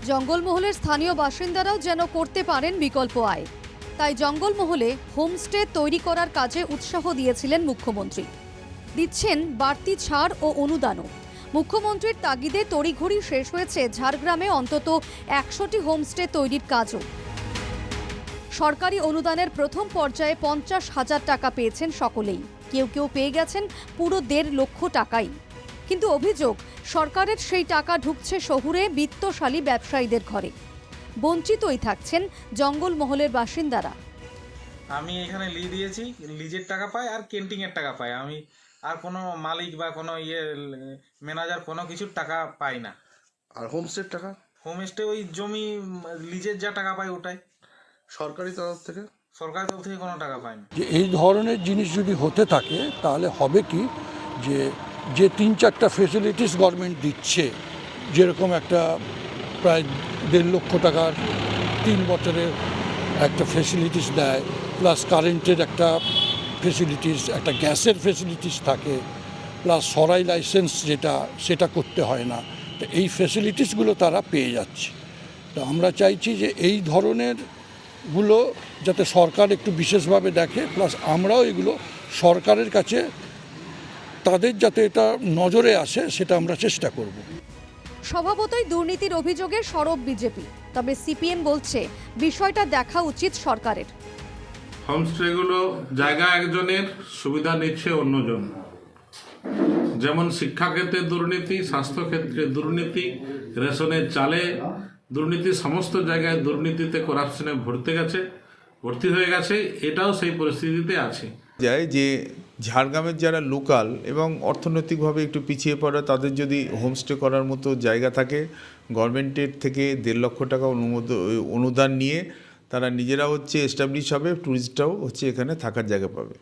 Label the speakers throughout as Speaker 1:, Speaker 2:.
Speaker 1: জঙ্গলমহলের স্থানীয় বাসিন্দারাও যেন করতে পারেন বিকল্প আয়, তাই জঙ্গলমহলে হোমস্টে তৈরি করার কাজে উৎসাহ দিয়েছিলেন মুখ্যমন্ত্রী। দিচ্ছেন বাড়তি ছাড় ও অনুদানও। মুখ্যমন্ত্রীর তাগিদে তড়িঘড়ি শেষ হয়েছে ঝাড়গ্রামে অন্তত 100টি হোমস্টে তৈরির কাজও। সরকারি অনুদানের প্রথম পর্যায়ে 50,000 টাকা পেয়েছেন সকলেই, কেউ কেউ পেয়ে গেছেন পুরো 1.5 লক্ষ টাকাই। কিন্তু অভিযোগ, সরকারের সেই টাকা ঢুকছে শহুরে বিত্তশালী ব্যবসায়ীদের ঘরে। বঞ্চিতই থাকছেন জঙ্গলমহলের বাসিন্দারা।
Speaker 2: আমি এখানে দিয়েছি, লিজের টাকা পাই আর কেন্টিং এর টাকা পাই। আমি আর কোনো মালিক বা কোনো ম্যানেজার কোনো কিছুর টাকা পাই না।
Speaker 3: আর হোমস্টের টাকা?
Speaker 2: হোমস্টে ওই জমি লিজের যা টাকা পাই ওটাই।
Speaker 3: সরকারি তরফ থেকে?
Speaker 2: সরকারি তরফ থেকে কোনো টাকা পাই না।
Speaker 4: যে এই ধরনের জিনিস যদি হতে থাকে তাহলে হবে কি, যে 3-4টা ফেসিলিটিস গভর্নমেন্ট দিচ্ছে, যেরকম একটা প্রায় 1.5 লক্ষ টাকার 3 বছরের একটা ফেসিলিটিস দেয়, প্লাস কারেন্টের একটা ফেসিলিটিস, একটা গ্যাসের ফেসিলিটিস থাকে, প্লাস সরাই লাইসেন্স সেটা করতে হয় না। তো এই ফেসিলিটিসগুলো তারা পেয়ে যাচ্ছে। তো আমরা চাইছি যে এই ধরনেরগুলো যাতে সরকার একটু বিশেষভাবে দেখে, প্লাস আমরাও এগুলো সরকারের কাছে তাদের যাতে এটা নজরে আসে সেটা আমরা চেষ্টা করব।
Speaker 1: স্বভাবতই দুর্নীতির অভিযোগে সরব বিজেপি, তবে সিপিএম বলছে বিষয়টা দেখা উচিত সরকারের।
Speaker 5: হোমস্টেগুলো জায়গা একজনের, সুবিধা নিচ্ছে অন্যজন। যেমন শিক্ষাক্ষেত্রে দুর্নীতি, স্বাস্থ্যক্ষেত্রে দুর্নীতি, রেশনের চালে দুর্নীতি, সমস্ত জায়গায় দুর্নীতিতে করাপশনে ভর্তি হয়ে গেছে। এটাও সেই পরিস্থিতিতে আছে।
Speaker 6: যায় যে ঝাড়গ্রামের যারা লোকাল এবং অর্থনৈতিকভাবে একটু পিছিয়ে পড়া, তাদের যদি হোমস্টে করার মতো জায়গা থাকে, গভর্নমেন্টের থেকে 1.5 লক্ষ টাকা অনুদান নিয়ে তারা নিজেরা এস্টাবলিশ হবে, ট্যুরিস্টরাও এখানে থাকার জায়গা পাবে।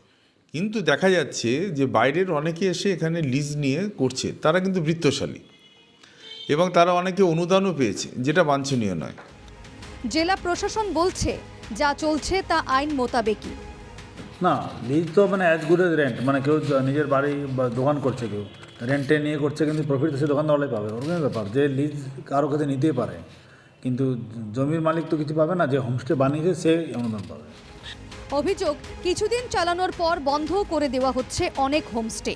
Speaker 6: কিন্তু দেখা যাচ্ছে যে বাইরের অনেকে এসে এখানে লিজ নিয়ে করছে, তারা কিন্তু বৃত্তশালী এবং তারা অনেকে অনুদানও পেয়েছে, যেটা বাঞ্ছনীয় নয়।
Speaker 1: জেলা প্রশাসন বলছে যা চলছে তা আইন মোতাবেকই।
Speaker 7: না, লিজ তো অ্যাজ গুড এজ রেন্ট, কেউ নিজের বাড়ি বা দোকান করছে, কেউ রেন্টে নিয়ে করছে, কিন্তু প্রফিট তো সে দোকানদারই পাবে। ওরকম ব্যাপার যে লিজ কারো কাছে নিতেই পারে, কিন্তু জমির মালিক তো কিছু পাবে না, যে হোমস্টে বানিয়েছে সে অনুদান পাবে।
Speaker 1: অভিযোগ, কিছুদিন চালানোর পর বন্ধ করে দেওয়া হচ্ছে অনেক হোমস্টে।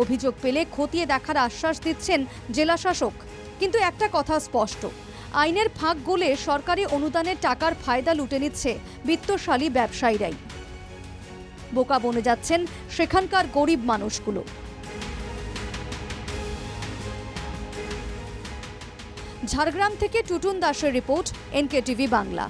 Speaker 1: অভিযোগ পেলে খতিয়ে দেখার আশ্বাস দিচ্ছেন জেলা শাসক। কিন্তু একটা কথা স্পষ্ট, আইনের ফাঁক গলে সরকারি অনুদানের টাকার ফায়দা লুটে নিচ্ছে বিত্তশালী ব্যবসায়ীরাই। বোকা বনে যাচ্ছেন সেখানকার গরিব মানুষগুলো। ঝাড়গ্রাম থেকে টুটুন দাসের রিপোর্ট, NKTV বাংলা।